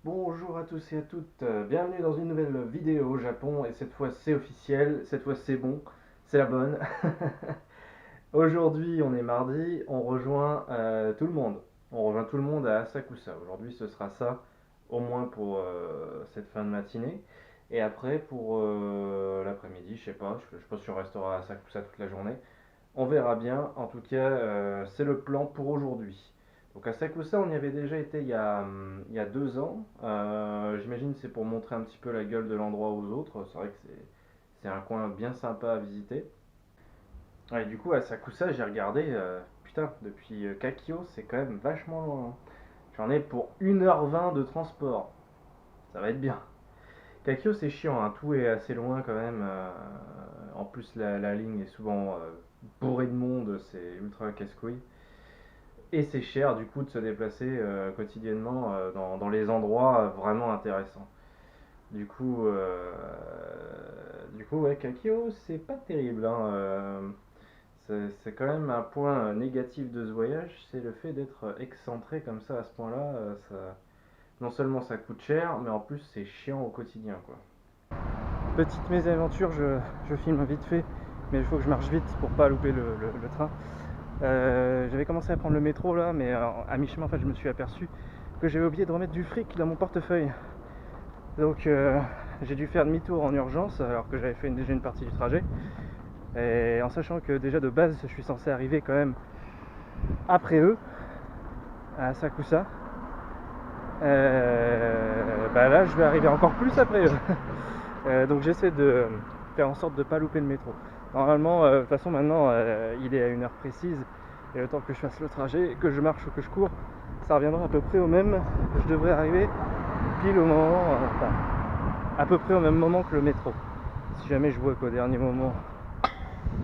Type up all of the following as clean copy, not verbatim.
Bonjour à tous et à toutes, bienvenue dans une nouvelle vidéo au Japon et cette fois c'est officiel, cette fois c'est bon, c'est la bonne. Aujourd'hui on est mardi, on rejoint tout le monde. On rejoint tout le monde à Asakusa. Aujourd'hui ce sera ça, au moins pour cette fin de matinée. Et après pour l'après-midi, je sais pas si on restera à Asakusa toute la journée. On verra bien, en tout cas c'est le plan pour aujourd'hui. Donc à Sakusa, on y avait déjà été il y a 2 ans. J'imagine que c'est pour montrer un petit peu la gueule de l'endroit aux autres. C'est vrai que c'est un coin bien sympa à visiter. Ouais, du coup, à Sakusa, j'ai regardé, putain, depuis Kakio, c'est quand même vachement loin, hein. J'en ai pour 1h20 de transport. Ça va être bien. Kakio, c'est chiant, hein. Tout est assez loin quand même. En plus, la ligne est souvent bourrée de monde, c'est ultra casse-couille. Et c'est cher du coup de se déplacer quotidiennement dans les endroits vraiment intéressants. Du coup, ouais, Kakio, c'est pas terrible, hein. C'est quand même un point négatif de ce voyage, c'est le fait d'être excentré comme ça à ce point-là. Non seulement ça coûte cher, mais en plus c'est chiant au quotidien, quoi. Petite mésaventure, je filme vite fait, mais il faut que je marche vite pour pas louper le train. J'avais commencé à prendre le métro là, mais à mi-chemin en fait, je me suis aperçu que j'avais oublié de remettre du fric dans mon portefeuille. Donc j'ai dû faire demi-tour en urgence alors que j'avais fait déjà une partie du trajet. Et en sachant que déjà de base je suis censé arriver quand même après eux à Sakusa. Bah là je vais arriver encore plus après eux. Donc j'essaie de faire en sorte de ne pas louper le métro. Normalement, de toute façon maintenant il est à une heure précise. Et le temps que je fasse le trajet, que je marche ou que je cours, ça reviendra à peu près au même. Je devrais arriver pile au moment, enfin, à peu près au même moment que le métro. Si jamais je vois qu'au dernier moment,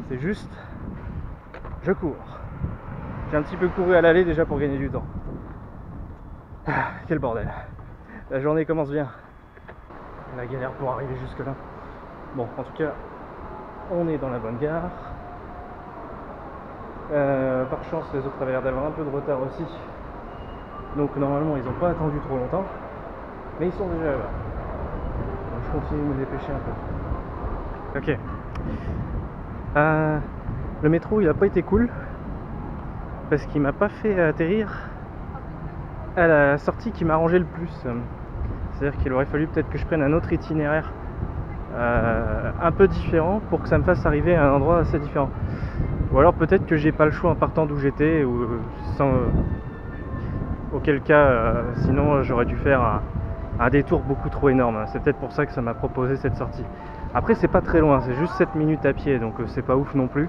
c'est juste, je cours. J'ai un petit peu couru à l'aller déjà pour gagner du temps. Quel bordel. La journée commence bien. La galère pour arriver jusque là. Bon, en tout cas, on est dans la bonne gare. Par chance, les autres avaient l'air d'avoir un peu de retard aussi. Donc normalement, ils n'ont pas attendu trop longtemps. Mais ils sont déjà là. Donc je continue de me dépêcher un peu. Ok. Le métro, il n'a pas été cool. Parce qu'il m'a pas fait atterrir à la sortie qui m'arrangeait le plus. C'est-à-dire qu'il aurait fallu peut-être que je prenne un autre itinéraire un peu différent pour que ça me fasse arriver à un endroit assez différent. Ou alors peut-être que j'ai pas le choix en partant d'où j'étais, ou auquel cas sinon j'aurais dû faire un détour beaucoup trop énorme. C'est peut-être pour ça que ça m'a proposé cette sortie. Après c'est pas très loin, c'est juste 7 minutes à pied, donc c'est pas ouf non plus.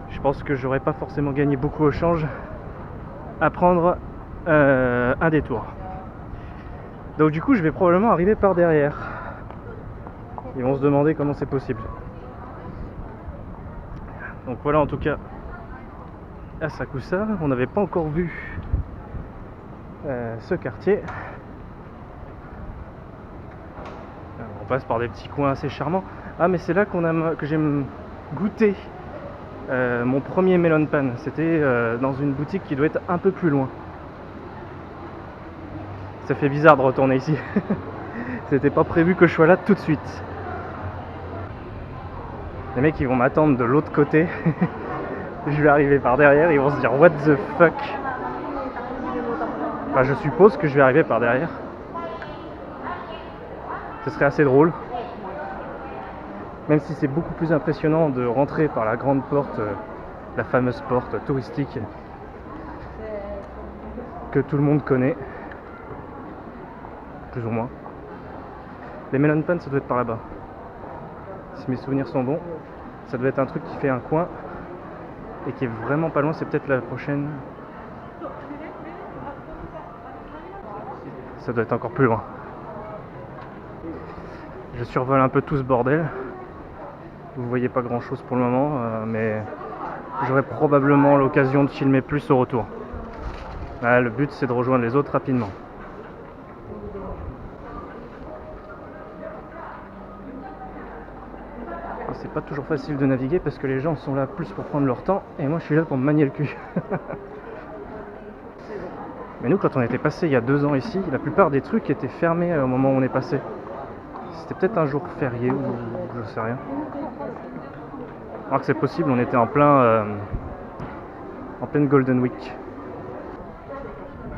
Je pense que j'aurais pas forcément gagné beaucoup au change à prendre un détour. Donc du coup je vais probablement arriver par derrière. Ils vont se demander comment c'est possible. Donc voilà, en tout cas à Sakusa, on n'avait pas encore vu ce quartier. Alors, on passe par des petits coins assez charmants. Ah mais c'est là que j'ai goûté mon premier melon pan. C'était dans une boutique qui doit être un peu plus loin. Ça fait bizarre de retourner ici. C'était pas prévu que je sois là tout de suite. Les mecs ils vont m'attendre de l'autre côté. Je vais arriver par derrière, ils vont se dire what the fuck. Enfin, je suppose que je vais arriver par derrière. Ce serait assez drôle. Même si c'est beaucoup plus impressionnant de rentrer par la grande porte, la fameuse porte touristique que tout le monde connaît. Plus ou moins. Les melon pan ça doit être par là-bas. Si mes souvenirs sont bons, ça doit être un truc qui fait un coin et qui est vraiment pas loin, c'est peut-être la prochaine. Ça doit être encore plus loin. Je survole un peu tout ce bordel. Vous voyez pas grand chose pour le moment, mais j'aurai probablement l'occasion de filmer plus au retour. Le but c'est de rejoindre les autres rapidement. C'est pas toujours facile de naviguer parce que les gens sont là plus pour prendre leur temps et moi je suis là pour me manier le cul. Mais nous, quand on était passé il y a 2 ans ici, la plupart des trucs étaient fermés au moment où on est passé. C'était peut-être un jour férié ou je sais rien. Alors que c'est possible, on était en pleine Golden Week.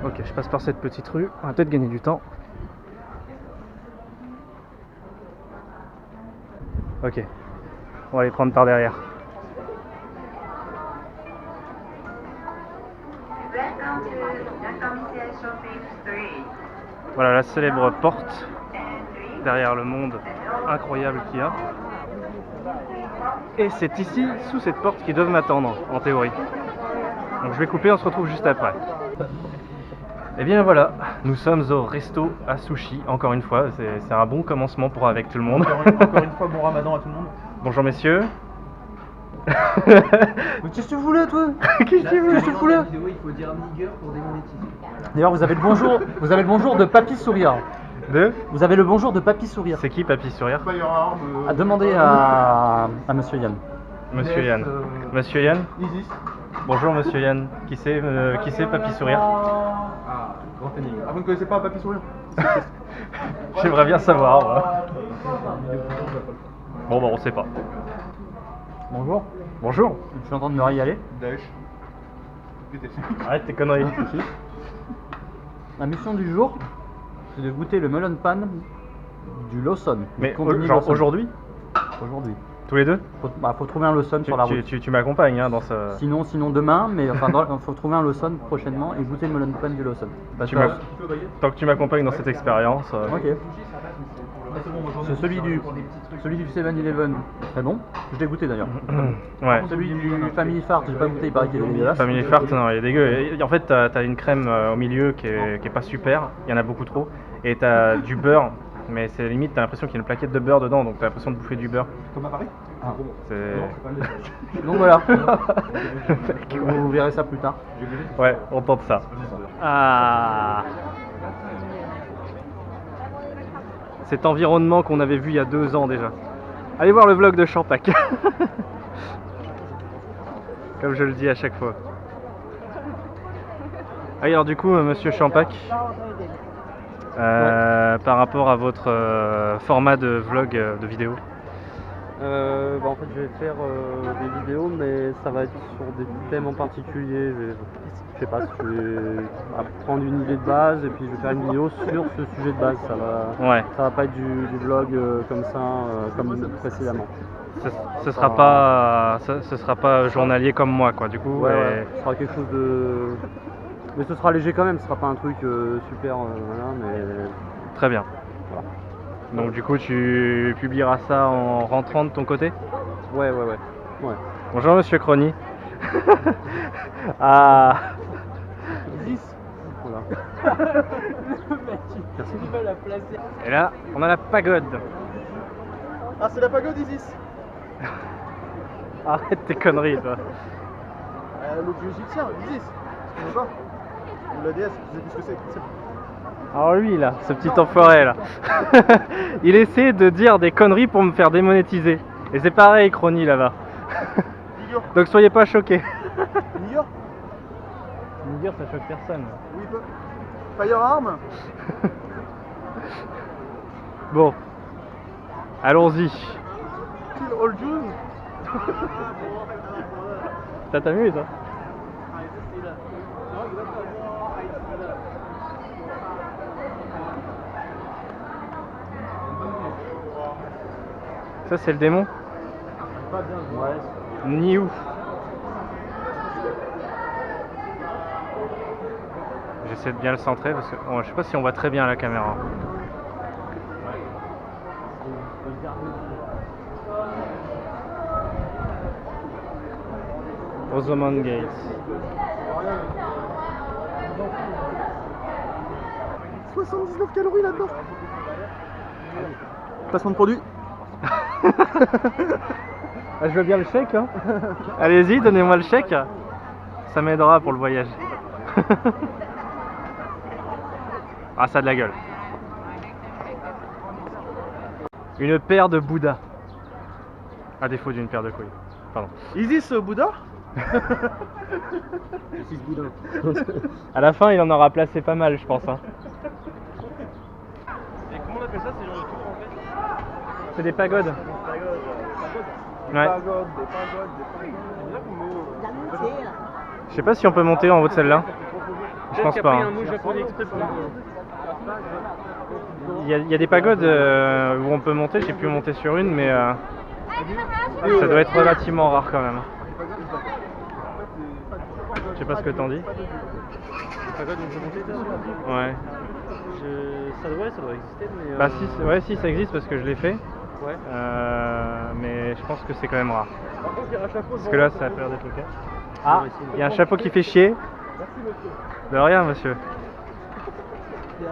Ok, je passe par cette petite rue, on va peut-être gagner du temps. Ok, on va les prendre par derrière. Voilà la célèbre porte derrière le monde incroyable qu'il y a. Et c'est ici, sous cette porte, qu'ils doivent m'attendre, en théorie. Donc je vais couper, on se retrouve juste après. Et bien voilà, nous sommes au resto à sushi, encore une fois, c'est un bon commencement pour avec tout le monde. Encore une fois, bon ramadan à tout le monde. Bonjour messieurs. Mais qu'est-ce que tu voulais toi? Qu'est-ce que tu veux? Qu'est-ce que tu voulais? Il faut dire nigger pour démonétiser. D'ailleurs, vous avez le bonjour de Papy Sourire. De? Vous avez le bonjour de Papy Sourire. C'est qui Papy Sourire? À demander à Monsieur Yann. Monsieur Yann. Monsieur Yann? Isis. Bonjour Monsieur Yann. Qui c'est Papy Sourire? Ah, grand énigme. Ah, vous ne connaissez pas Papy Sourire? J'aimerais bien savoir. Moi. Bon bah on sait pas. Bonjour. Bonjour. Je suis en train de me régaler. Daesh. Arrête tes conneries. La mission du jour, c'est de goûter le melon pan du Lawson. Mais Combini genre Lawson. aujourd'hui? Aujourd'hui. Tous les deux? Faut trouver un Lawson sur la route. Tu m'accompagnes hein, dans ce... Sinon demain, mais enfin, faut trouver un Lawson prochainement et goûter le melon pan du Lawson. Parce que- Tant que tu m'accompagnes dans cette expérience... Ok. C'est celui du 7-Eleven, très bon. Je l'ai goûté d'ailleurs. Ouais. Celui du Family Fart, j'ai pas goûté, il paraît qu'il est dégueulasse. Family Fart, non, il est dégueu. Et en fait, t'as une crème au milieu qui est pas super, il y en a beaucoup trop. Et t'as du beurre, mais c'est limite, t'as l'impression qu'il y a une plaquette de beurre dedans, donc t'as l'impression de bouffer du beurre. Comme à Paris? C'est... Donc voilà. Vous verrez ça plus tard. Ouais, on tente ça. Ah. Cet environnement qu'on avait vu il y a 2 ans déjà. Allez voir le vlog de Champac. Comme je le dis à chaque fois. Ah, alors du coup, monsieur Champac, par rapport à votre format de vlog de vidéo. En fait, je vais faire des vidéos, mais ça va être sur des thèmes en particulier. Je sais pas, je vais prendre une idée de base et puis je vais faire une vidéo sur ce sujet de base. Ouais. Ça va pas être du vlog comme ça, comme précédemment. Ce sera pas journalier comme moi, quoi. Du coup, Ouais, ce sera quelque chose de. Mais ce sera léger quand même, ce sera pas un truc super, voilà, mais. très bien. Voilà. Donc du coup, tu publieras ça en rentrant de ton côté? Ouais. Bonjour monsieur Crony. Ah. 10. Voilà. Merci. Et là, on a la pagode. Ah, c'est la pagode Isis. Arrête tes conneries, toi. Le dieu égyptien, Isis. Tu connais pas? Ou la déesse, je sais plus ce que c'est. Alors lui là, ce petit enfoiré là, il essaie de dire des conneries pour me faire démonétiser. Et c'est pareil Crony là-bas. Donc soyez pas choqués. Nigger? Me dire ça choque personne. Oui, Firearm? Bon, allons-y. Kill all Jews? Ça t'amuse hein? Ça c'est le démon? Ouais. Ni où? J'essaie de bien le centrer parce que je sais pas si on voit très bien à la caméra. Rosamond Gates. 79 calories là-dedans. Placement de produit. Ah, je veux bien le chèque hein. Allez-y, donnez-moi le chèque. Ça m'aidera pour le voyage. Ah, ça a de la gueule. Une paire de Bouddha. À défaut d'une paire de couilles. Pardon. Isis Bouddha? À la fin, il en aura placé pas mal, je pense. Hein. Et comment on appelle ça, ces genres de tours en fait? C'est des pagodes. Des Ouais. pagodes. C'est bizarre comme mot. Je sais pas si on peut monter en haut de celle-là. Je pense pas. Hein. un mot japonais exprès pour Il y a des pagodes où on peut monter, j'ai pu monter sur une, mais ça doit être relativement rare quand même. Je sais pas ce que t'en dis. Pagode, on peut monter dessus. Ouais. Ça doit exister, mais. Bah si, ouais, si ça existe parce que je l'ai fait. Ouais. Mais je pense que c'est quand même rare. Par contre, il y a un chapeau. Parce que là, ça a l'air d'être le cas. Ah, il y a un chapeau qui fait chier. Merci monsieur. De rien, monsieur. Il y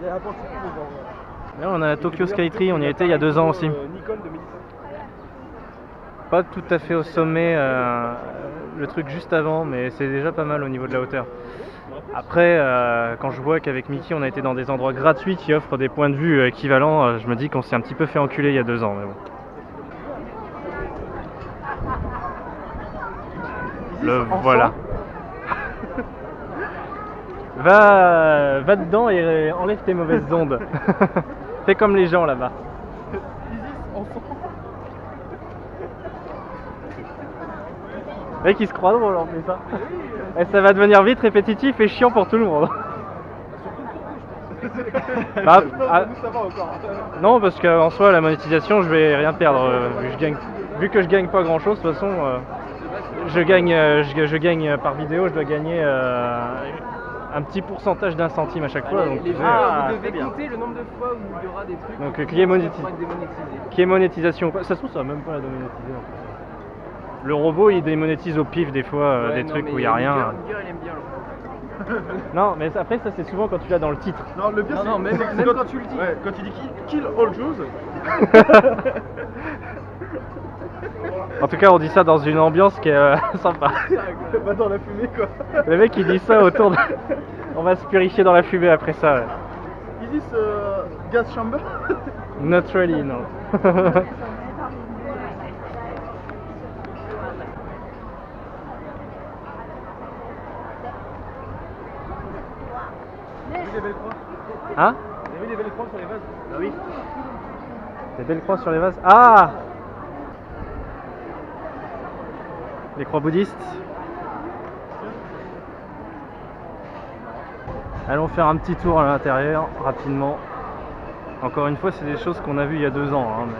a un portique devant. Là, on a la Tokyo Skytree, on y a été il y a 2 ans aussi. Nikon de Mélissa. Pas tout à fait au sommet, le truc juste avant, mais c'est déjà pas mal au niveau de la hauteur. Après, quand je vois qu'avec Mickey, on a été dans des endroits gratuits qui offrent des points de vue équivalents, je me dis qu'on s'est un petit peu fait enculer il y a 2 ans. Mais bon. Le voilà. Va dedans et enlève tes mauvaises ondes. Fais comme les gens là-bas. Mec, il se croit drôle en plus ça. Et ça va devenir vite répétitif et chiant pour tout le monde. Bah, Nous, ça va encore. non, parce qu'en soi, la monétisation, je vais rien perdre. Vu que je gagne pas grand chose, de toute façon, je gagne par vidéo, je dois gagner un petit pourcentage d'un centime à chaque fois. Donc, Vous très devez bien. compter le nombre de fois où il y aura des trucs Donc, qui qui est pourront monétisé. être démonétisés. Qui est monétisation ou pas. Ça se trouve, ça va même pas la démonétiser. En fait. Le robot, il démonétise au pif des fois Ouais, des non, trucs mais où il y a rien. Niger, il aime bien le Non, mais après, ça c'est souvent quand tu l'as dans le titre. Non, le pire, Non, c'est non, même quand tu le dis. Ouais, quand tu dis kill all Jews. En tout cas, on dit ça dans une ambiance qui est sympa. Bah, dans la fumée, quoi. Le mec, il dit ça autour de. On va se purifier dans la fumée après ça. Ouais. Is this gas chamber? Not really, non. Vous avez vu les belles croix? Hein? Vous avez vu les belles croix sur les vases? Bah oui. Des belles croix sur les vases. Ah! Les croix bouddhistes. Allons faire un petit tour à l'intérieur rapidement. Encore une fois, c'est des choses qu'on a vues il y a 2 ans. Hein, mais...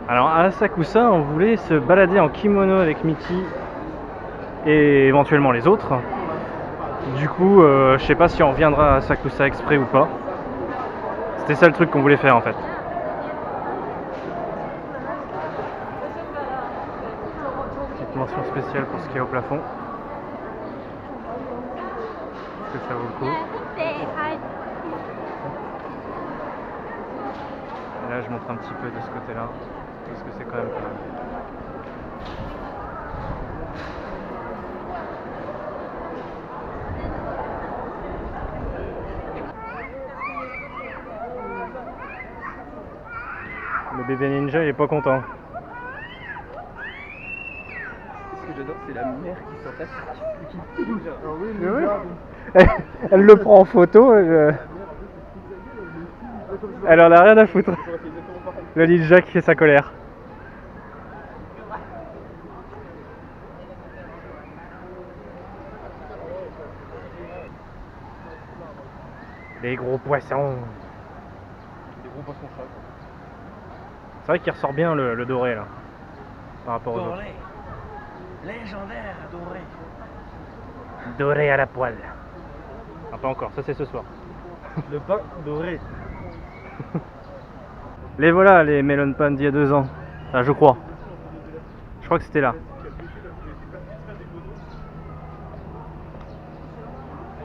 Alors à Asakusa, on voulait se balader en kimono avec Mickey et éventuellement les autres. Du coup, je sais pas si on reviendra à Asakusa exprès ou pas. C'était ça le truc qu'on voulait faire en fait. Petite mention spéciale pour ce qui est au plafond. Est-ce que ça vaut le coup? Et là, je montre un petit peu de ce côté-là, parce que c'est quand même pas mal. Le bébé ninja, il est pas content. Ce que j'adore, c'est la mère qui s'entasse qui bouge. Elle le prend en photo, elle en a rien à foutre. Le ninja qui fait sa colère. Les gros poissons. Des gros poissons chats. C'est vrai qu'il ressort bien le doré là, par rapport aux autres. Légendaire, doré. Doré à la poêle. Ah, pas encore, ça c'est ce soir. Le pain doré. Les voilà, les melon pan d'il y a 2 ans. Enfin, je crois. Je crois que c'était là.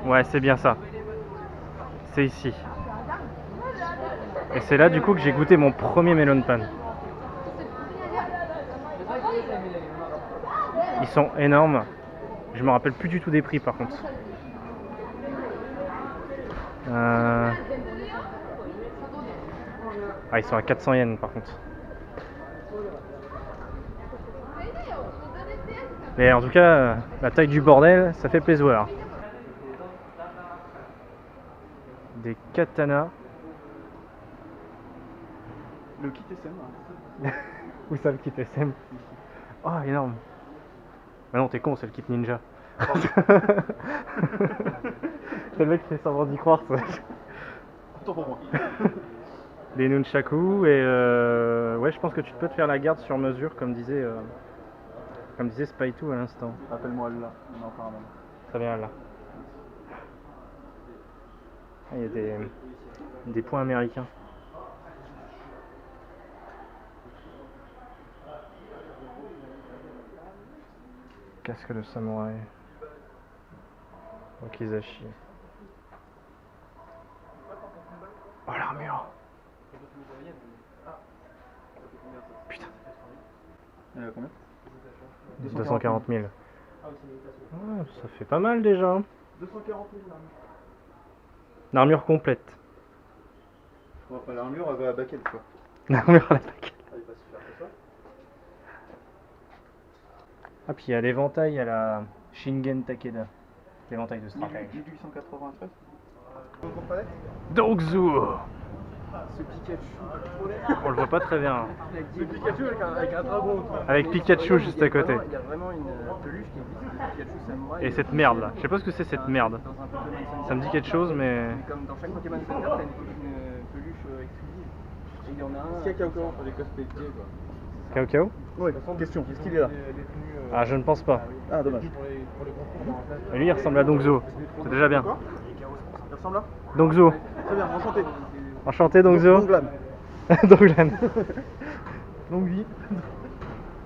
Ouais, c'est bien ça. C'est ici. Et c'est là du coup que j'ai goûté mon premier melon pan. Ils sont énormes. Je me rappelle plus du tout des prix par contre. Ah, ils sont à 400 yens par contre. Mais en tout cas, la taille du bordel, ça fait plaisir. Des katanas. Le kit SM. Où ça le kit SM? Oh, énorme. Mais non, t'es con, c'est le kit ninja. C'est le mec qui fait semblant d'y croire, ça. Attends pour moi. Les nunchaku et ouais, je pense que tu peux te faire la garde sur mesure, comme disait Spy2 à l'instant. Appelle-moi là. On en parle. Ça vient là. Ah, il y a des points américains. Casque de samouraï. Okizashi. Oh, l'armure. Putain. Combien 240 000. Ouais, ça fait pas mal déjà. 240 000 là. L'armure complète. Enfin, l'armure elle va à baquette quoi. L'armure à la baguette. Elle va se faire que ça. Ah, puis il y a l'éventail à la Shingen Takeda. L'éventail de stratège. 1893. Encore palette. Dongzu. Ce Pikachu. On le voit pas très bien. Ce Pikachu avec un dragon autour. Avec Pikachu juste à côté. Il y a vraiment une peluche qui existe, le Pikachu Samouraï. Et cette merde là. Je sais pas ce que c'est cette merde. Dans un Pokémon Center. Ça me dit quelque chose, mais. Comme dans chaque Pokémon Center, t'as une peluche exclusive. Et il y en a un. Est-ce qu'il y a Cao pour les cosplays quoi? Kao Kao? Oui, question. Est-ce qu'il est là? Ah, je ne pense pas. Ah, dommage. Mais lui, il ressemble à Dongzu. C'est déjà bien. Il ressemble là? Dongzu. Très bien, enchanté. Enchanté, Dongzu. Donglan. Donglan. Dongui.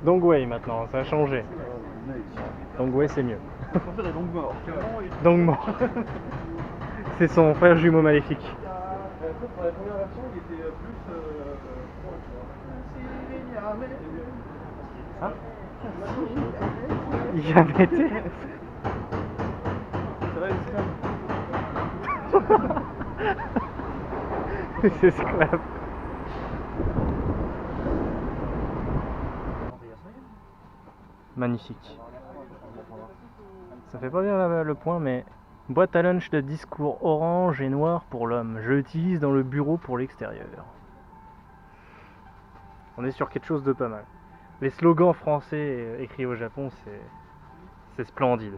Dongwei maintenant, ça a changé. Dongwei, c'est mieux. Mon frère est donc mort. Dongmort. C'est son frère jumeau maléfique. Pour la première version, il était plus. Hein? Il a été. Ça va, Les esclaves. Magnifique. Ça fait pas bien le point, mais boîte à lunch de discours orange et noir pour l'homme. Je l'utilise dans le bureau pour l'extérieur. On est sur quelque chose de pas mal. Les slogans français écrits au Japon, c'est splendide.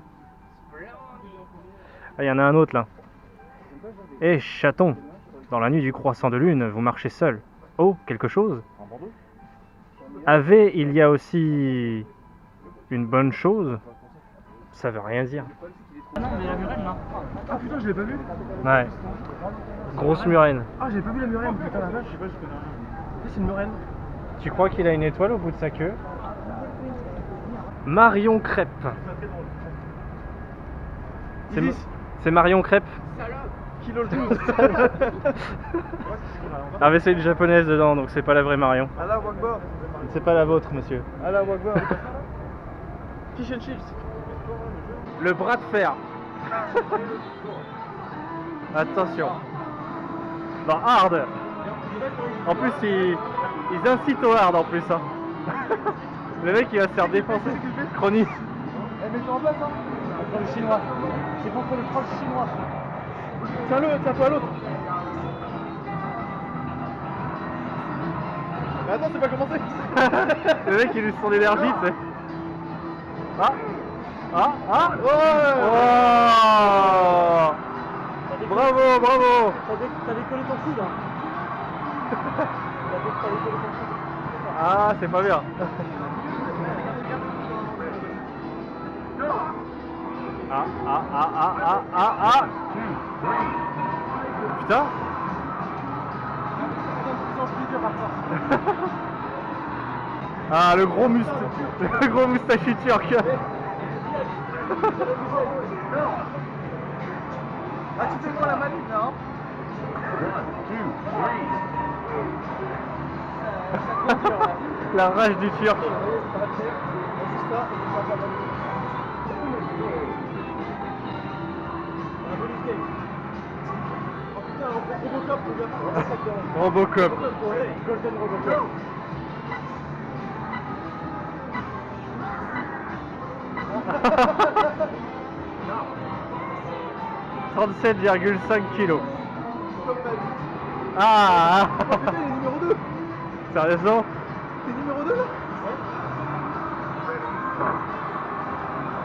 Ah, il y en a un autre là. Eh, chaton, dans la nuit du croissant de lune, vous marchez seul. Oh, quelque chose? Avez, il y a aussi une bonne chose? Ça veut rien dire. Non, mais la murène là. Ah putain, je l'ai pas vu. Ouais. Grosse murène. Ah, j'ai pas vu la murène. Putain, la vache, je sais pas, je connais rien. C'est une murène. Tu crois qu'il a une étoile au bout de sa queue? Marion Crêpe. C'est Marion Crêpe. Kilo le 12. Ah mais c'est une japonaise dedans, donc c'est pas la vraie Marion. Allah Wakbar. C'est pas la vôtre, monsieur. Allah Wakbar. Fish and chips. Le bras de fer. Attention. Bah hard. En plus ils incitent au hard en plus hein. Le mec il va se faire défoncer. Chronique. Eh, mets-toi en place hein. Contre le chinois. C'est contre le troll chinois. Tiens-le, tiens-toi à l'autre. Mais attends, c'est pas commencé. Le mec il use son énergie, tu sais. Ah. Ouais. Oh. Bravo, bravo. T'as décollé ton coude hein. T'as décollé ton coude. Ah, c'est pas bien. Ah. Putain. Ah, le gros moustachu turc. Ah, tu fais quoi la manip là hein? La rage du turc. Robocop. Golden Robocop. 37,5 kilos. Comme ma vie. Ah Oh putain, il est numéro 2. Sérieusement? T'es numéro 2 là?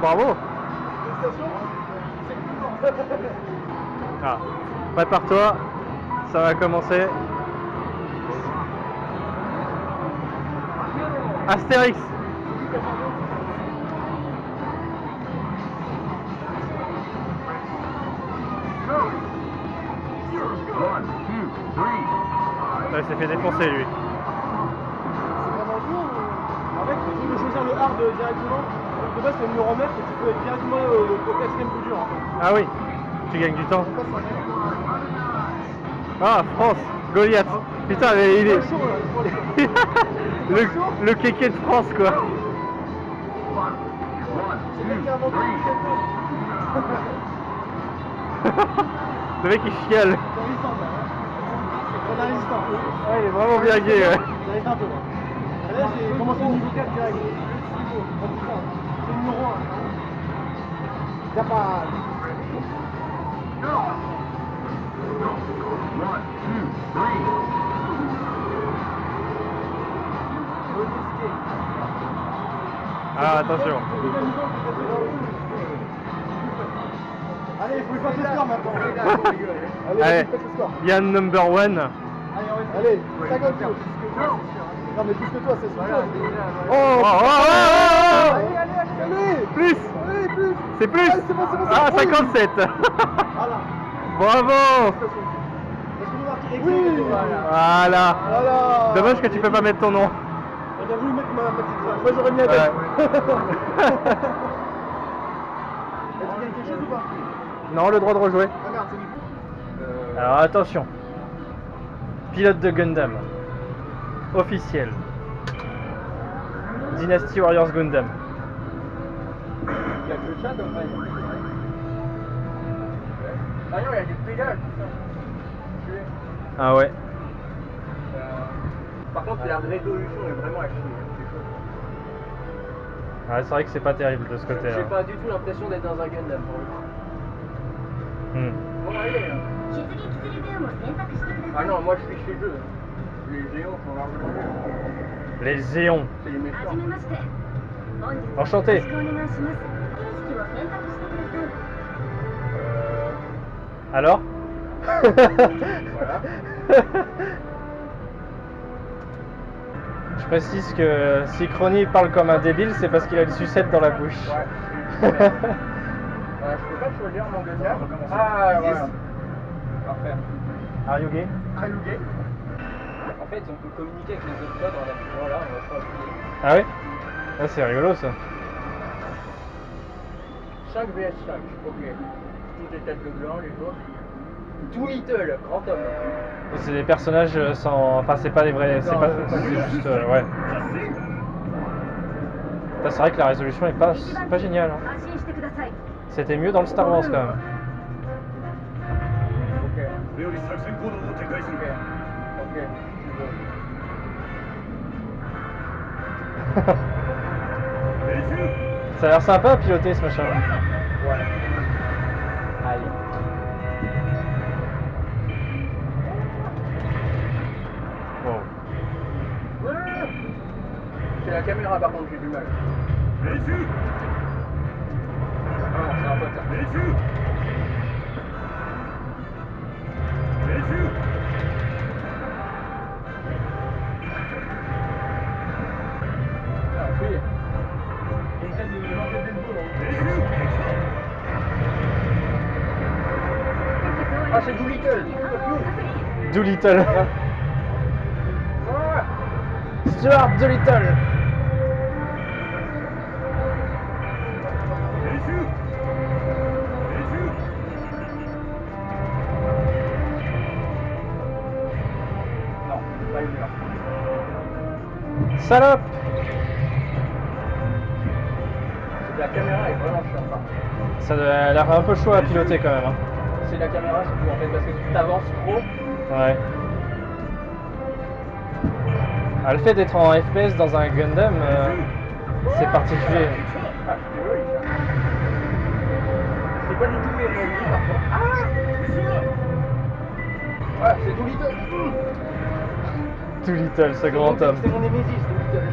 Bravo. Félicitations. Ah. Prépare-toi, ça va commencer. Astérix. Ouais, il s'est fait défoncer lui. C'est vraiment dur ou... En fait, tu peux choisir le hard directement. De base, c'est le numéro 9 et tu peux être directement au 4ème plus dur en fait. Ah oui, tu gagnes du temps. On passe en Ah, France, Goliath. Putain, mais il est... chaud là. le kéké de France quoi. C'est le mec qui a inventé le Le mec il chiale. C'est résistant là. C'est très résistant. Ouais, il est vraiment bien gay. Ouais. Ça résiste un peu là. Et là, j'ai commencé au niveau 4 direct. C'est le numéro 1. Y'a pas... Ah, attention. Allez, il faut lui faire le score maintenant. Allez, faites le score. Yann number one. Allez, 50 kilos. Non mais plus que toi, c'est sûr. Oh, oh, oh, oh, Allez, allez, allez, allez. Plus. Allez, plus. C'est plus. Allez, c'est bon, c'est bon, c'est Ah, bon. 57. Voilà. Bravo. Est-ce que vous marquez oui. Voilà. Voilà. Dommage que tu peux pas mettre ton nom. J'ai voulu mettre ma petite phrase. Moi j'aurais mis avec. Ouais. Est-ce qu'il y a quelque chose ou pas? Non, le droit de rejouer. Ah merde, c'est lui. Alors attention. Pilote de Gundam. Officiel. Dynasty Warriors Gundam. Il y a que le chat comme ça. Ah non, il y a des pédales. Ah ouais. Par contre, la résolution est vraiment à chier. Ouais, c'est vrai que c'est pas terrible de ce côté-là. J'ai pas du tout l'impression d'être dans un Gundam pour le coup. Bon, allez là. Ah non, moi je suis chez eux. Les géants sont largement mieux. Les Zéons. C'est les méchants. Enchanté. Alors? Voilà. Je précise que si Crony parle comme un débile, c'est parce qu'il a une sucette dans la bouche. Ouais. Je peux pas choisir mon Gundam. Ah voilà. Parfait. Are you gay? Très loupé. En fait, on peut communiquer avec les autres codes en appuyant là, on va pas appuyer. Ah oui? Ah, c'est rigolo ça. 5 vs 5, ok. Toutes les têtes de blanc, les autres. Doolittle, grand homme. Et c'est des personnages sans... Enfin, c'est pas des vrais... C'est Non, pas... c'est pas C'est juste... ouais. Putain, c'est vrai que la résolution est pas géniale. Hein. C'était mieux dans le Star Wars quand même. Ok. Ok. Ça a l'air sympa à piloter ce machin. Ouais. Allez. Wow. C'est la caméra par contre, j'ai du mal. Ah non, c'est un pote ça. Ah, oui. Ah, c'est Doolittle. Doolittle. Ah. Stuart Doolittle. Non, pas une heure. Salope. La caméra est vraiment chiante. Hein. Ça a l'air un peu chaud à piloter quand même. Hein. C'est la caméra surtout en fait parce que tu t'avances trop. Ouais. Ah, le fait d'être en FPS dans un Gundam, c'est particulier. Ah, je suis désolé. C'est pas du tout les réalisés parfois. Ah. Too Little, ce grand homme. C'est mon Némésis, Doolittle.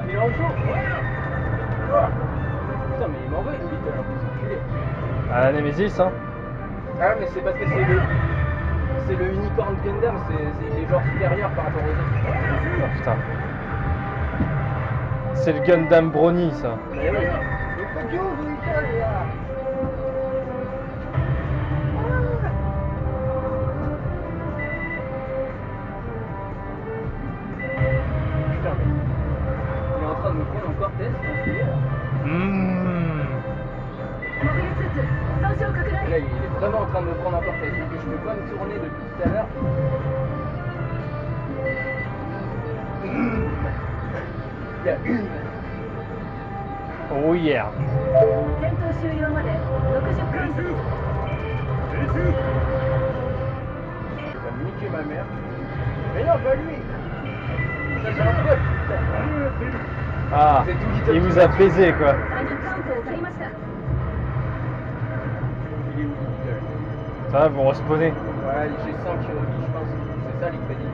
Il est en chaud. Putain, mais il m'en veut, Doolittle, en plus, enculé. Ah, la Nemesis, hein. Ah, mais c'est parce que c'est le unicorn Gundam, il est genre supérieur par rapport aux autres. Oh putain. C'est le Gundam Brony, ça. Mais oui. Mais fuck you, Doolittle, là. Putain, mais il est en train de me prendre en cortège, c'est un délire. Là, il est vraiment en train de me prendre en cortège, que je peux pas me tourner depuis tout à l'heure. Il y a une. Oh yeah. Il va me niquer ma mère. Mais non, pas lui. Ça, c'est un pote. Ah, C'est Doolittle il qui vous m'a a tué. baisé, quoi. Il est où, Doolittle? Ça va, vous respawnez. Ouais, j'ai 5 vies, je pense. C'est ça les crédits.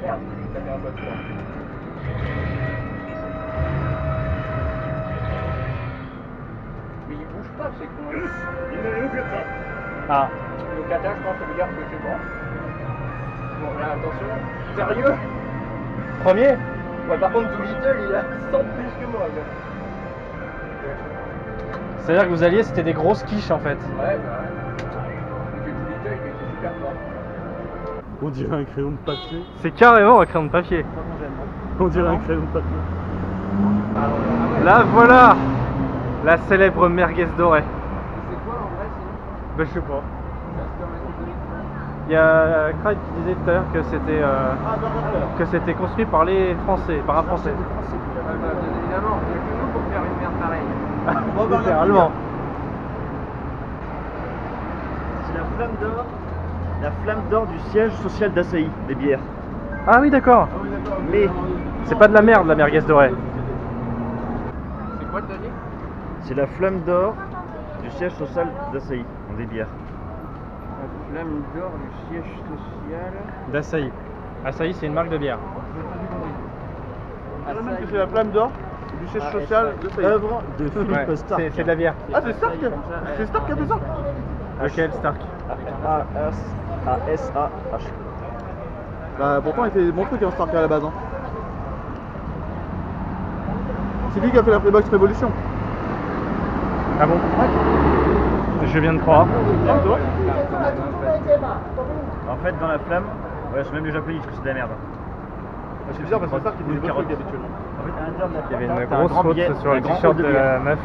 Merde, t'as fait un peu de temps. Mais il bouge pas, c'est con. Ah, Le kata, je pense, ça veut dire que c'est bon. Bon, là, attention. Sérieux? premier. Ouais, par contre, Doolittle, il a 100 plus que moi, gars. C'est-à-dire que vous alliez, c'était des grosses quiches, en fait. Ouais, bah ouais. Donc, Doolittle, il était super fort. On dirait un crayon de papier. C'est carrément un crayon de papier. On dirait un crayon de papier. Là, voilà la célèbre merguez dorée. C'est quoi en vrai, sinon? Ben, je sais pas. Ça se permet de- Il y a Craig qui disait tout à l'heure que c'était construit par les Français, par un Français. Ah bah, bien évidemment, il n'y a que nous pour faire une merde pareille. Littéralement. C'est la flamme d'or du siège social d'Asahi, des bières. Ah oui, d'accord. Mais C'est pas de la merde, la merguez dorée. C'est quoi le dernier? c'est la flamme d'or du siège social d'Asahi, des bières. La flamme d'or du siège social. D'Asahi. Asahi, c'est une marque de bière. C'est la flamme d'or du siège social de Saïd. Œuvre de Philippe Stark. C'est de la bière. Ah, c'est Stark? C'est Stark qui a fait ça? Lequel, Stark? A-S-A-H. Bah, pourtant, il fait mon truc en Stark à la base. Hein. C'est lui qui a fait la Playbox Révolution. Ah bon? Je viens de croire. En fait, dans la flamme, ouais, c'est même les japonais disent que c'est de la merde. C'est bizarre parce que c'est Stark qui fait Une des carotte. trucs habituellement. En fait, à l'intérieur de la Il y avait flamme, une t'as un grosse grand faute billet, sur le un grand t-shirt hall de de bière. la meuf.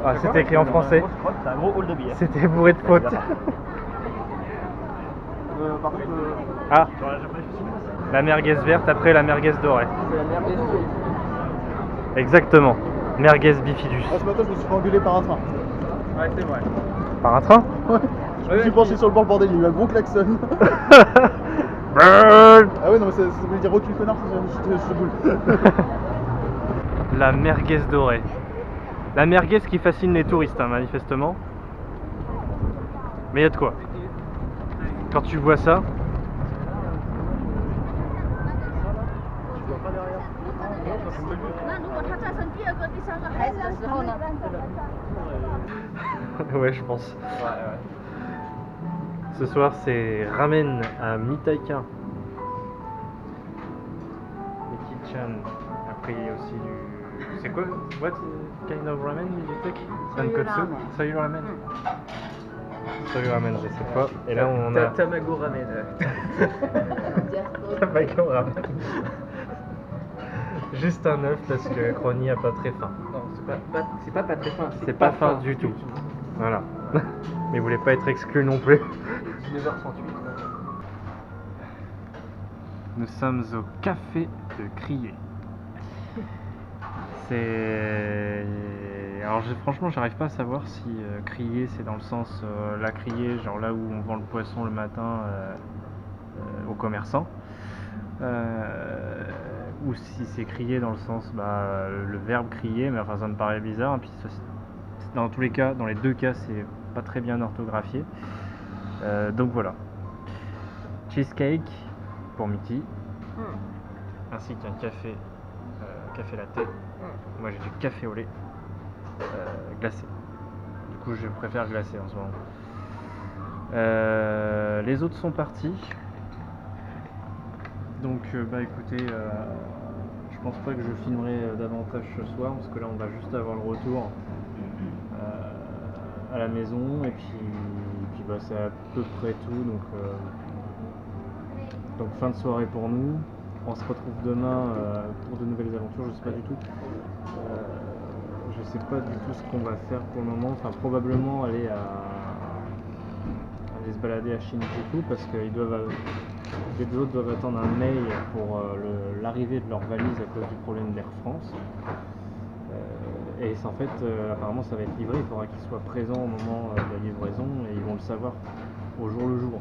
Ah, c'était écrit en français. T'as un gros hall de bière. C'était bourré de fautes. Par contre, Ah, Sur la japonaise aussi. la merguez verte après la merguez dorée. c'est la merde des deux. Exactement. Merguez bifidus. Ce matin, je me suis fait engueuler par un train. Ouais, c'est vrai. Par un train? Ouais. Je me suis penché sur le bord, bordel, il y a eu un gros klaxon. Burn. Ah ouais, non, mais ça voulait dire recule connard, je boule. La merguez dorée. La merguez qui fascine les touristes, hein, manifestement. Mais il y a de quoi. Quand tu vois ça. Ouais, je pense. Ce soir, c'est ramen à Mitaikin. Miki-chan. Après, il y a aussi du. C'est quoi? What kind of ramen you take? Tonkotsu? Soyu ramen. Soyu ramen, je sais pas. Et là, on a. Tamago ramen. Tamago ramen. Juste un œuf parce que Crony a pas très faim. Non, c'est pas très fin. C'est pas faim du tout. Voilà. Mais vous voulez pas être exclu non plus. 9h38. Nous sommes au café de Crier. C'est. Alors franchement, j'arrive pas à savoir si Crier c'est dans le sens la Crier, genre là où on vend le poisson le matin aux commerçants. ou si c'est crier dans le sens le verbe crier, mais enfin ça me paraît bizarre. Et puis dans tous les cas, dans les deux cas, c'est pas très bien orthographié. Donc voilà. Cheesecake pour Mitty, ainsi qu'un café latte. Moi j'ai du café au lait glacé. Du coup je préfère glacé en ce moment. Les autres sont partis. Donc écoutez, je pense pas que je filmerai davantage ce soir parce que là on va juste avoir le retour à la maison et puis c'est à peu près tout. Donc fin de soirée pour nous. On se retrouve demain pour de nouvelles aventures, je sais pas du tout. Je sais pas du tout ce qu'on va faire pour le moment. Enfin probablement aller se balader à Shinjuku parce que les deux autres doivent attendre un mail pour l'arrivée de leur valise à cause du problème d'Air France. Et en fait, apparemment ça va être livré, il faudra qu'ils soient présents au moment de la livraison et ils vont le savoir au jour le jour.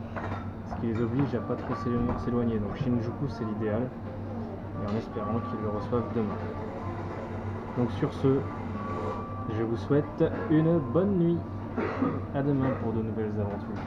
Ce qui les oblige à pas trop s'éloigner. Donc Shinjuku c'est l'idéal, et en espérant qu'ils le reçoivent demain. Donc sur ce, je vous souhaite une bonne nuit. À demain pour de nouvelles aventures.